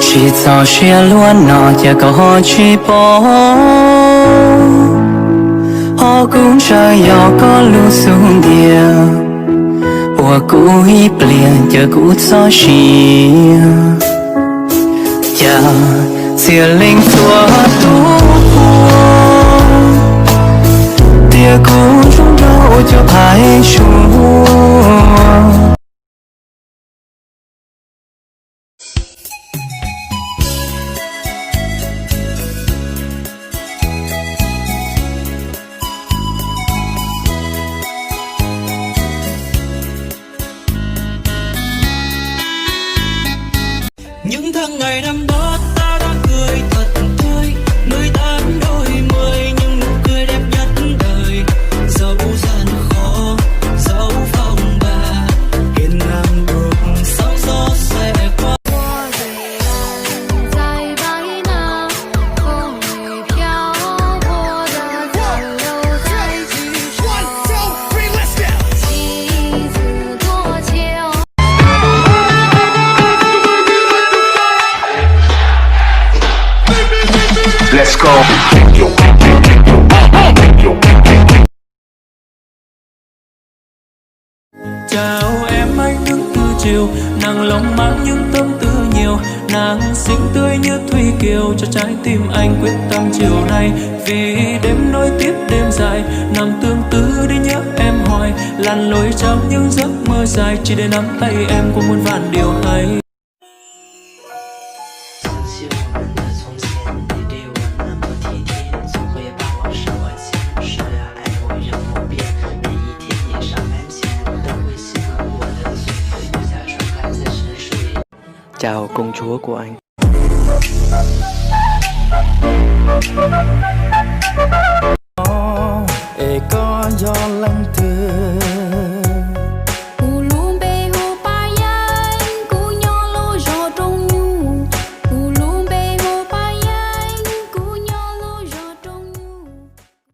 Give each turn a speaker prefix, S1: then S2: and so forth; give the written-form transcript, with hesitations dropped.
S1: chỉ cho xe luôn nọ giờ có họ chỉ bỏ họ cũng chơi gió có lưu xuống địa và cũ hi biển giờ cũ cho xì giờ xìa linh tua tu tia cũ trong đâu cho phải chúa.
S2: Những tháng ngày năm đó ta đã cười thật tươi, 18 đôi mươi nhưng nụ cười đẹp nhất đời. Dẫu gian khó, dẫu phong ba, hiên ngang bước sóng gió sẽ qua.
S3: 在白那风雨漂泊的残留在巨山，妻子多情。
S4: Let's go.
S2: Chào em anh đứng từ chiều, nàng lòng mang những tâm tư nhiều, nàng xinh tươi như thủy kiều cho trái tim anh quyết tâm chiều nay. Vì đêm nối tiếp đêm dài, nàng tương tư đi nhớ em hoài, lặn lội trong những giấc mơ dài chỉ để nắm tay em qua muôn vàn điều hay.
S1: 喜欢的从前，你对我那么体贴，总会把我手挽牵，说要爱我让我变，每一天也上班前都会亲吻我的嘴，留下说还在沉睡。Chào công chúa của anh.